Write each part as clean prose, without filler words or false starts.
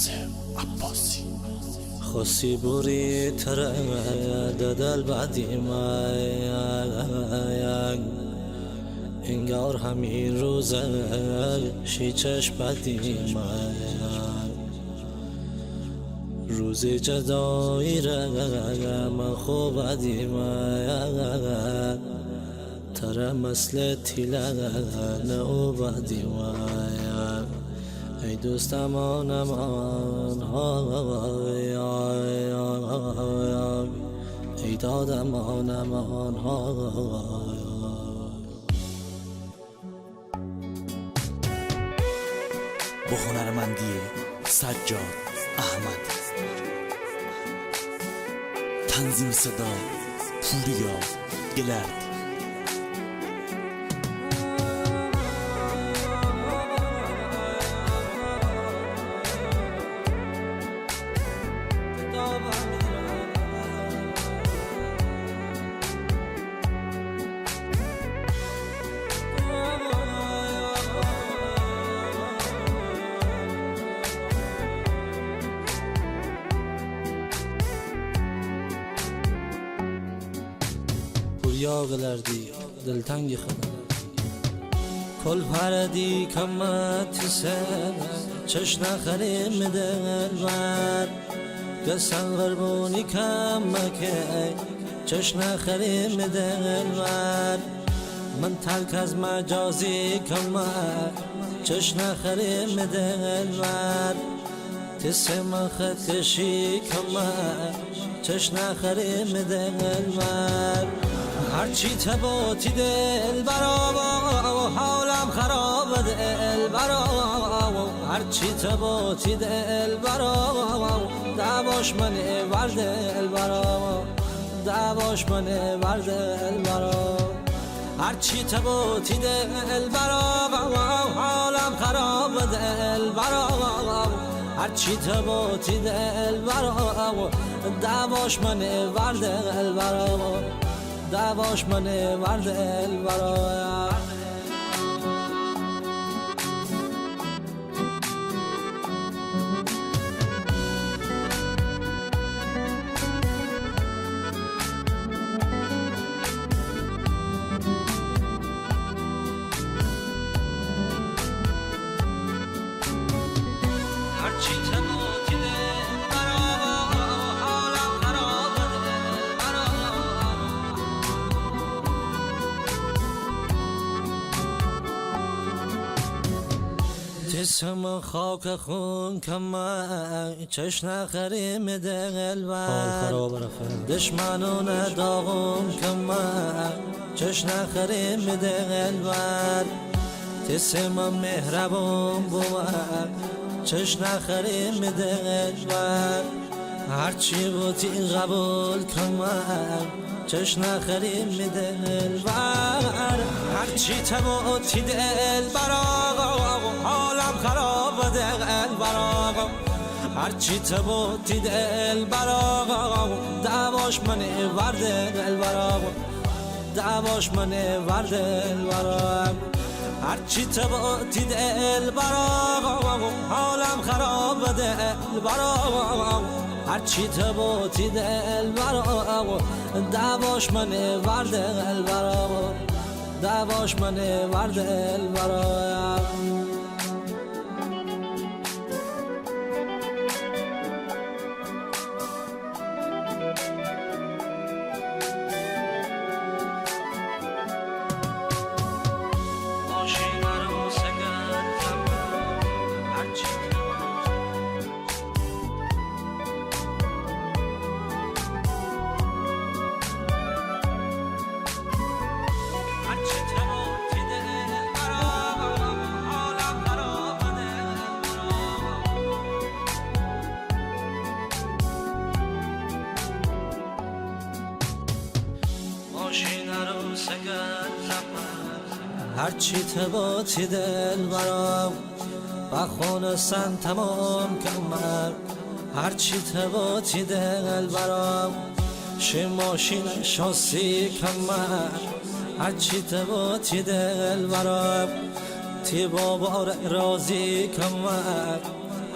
قاسم عباسی خواستی بوری تره دل بعدی من انگار همین روزه شیچش بدی من روزی جدایی را من خوب بدی من تره مثل تیله نو بدی من ای دوست امان امان ای داد امان امان با هنرمندی سجاد احمد، تنظیم صدا پوریا گلردی. پوریا گلردی دلتنگی خودم کل پردی کمت سر چش نخریم دلبر قسم غربونی کمکه چش نخریم دلبر من ترک از مجازی کمک چش نخریم دلبر تسم خط کشی کمک چش نخریم دلبر هرچی تباتی دل برا حالم خراب دل برا هرچی تباتی دل برا دعواش منه ور دل برا دعواش منه ور دل برا هرچی تباتی دل برا حالم خراب دل برا هرچی تباتی دل برا دعواش منه ور دل برا دعواش منه ور دل برا جسم خاک خون کمک چش نخریم دل بر دشمنون داغون کمک چش نخریم دل بر جسم مهربون بود چش نخریم دل بر هرچی بودی قبول کمک چش نخریم دل بر هرچی تباتی دل برا حالم خراب دل برا هرچی تباتی دل برا دعواش منه ور دل برا دعواش منه ور دل برا هرچی تباتی دل برا حالم خراب دل برا هرچی تباتی دل برا دعواش منه ور دل برا دعواش منه ور دل برا هرچی تباتی دل برام بخونستن تمام کمر هرچی تباتی دل برام شه ماشین شاسی کمر هرچی تباتی دل برام تی بابا رازی کمر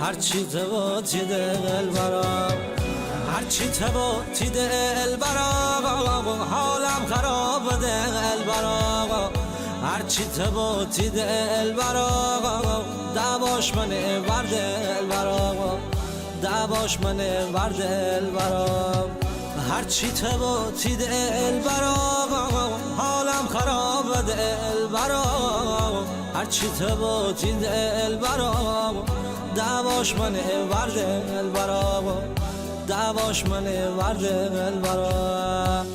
هرچی تباتی دل برام هرچی تباتی دل برام حالم خراب دل برام هرچی تباتی دل برام دواش منه ور دل برام دواش منه ور دل برام هرچی تباتی دل برام حالم خراب دل برام هرچی تباتی دل برام دواش منه ور دل برام دواش منه ور دل برام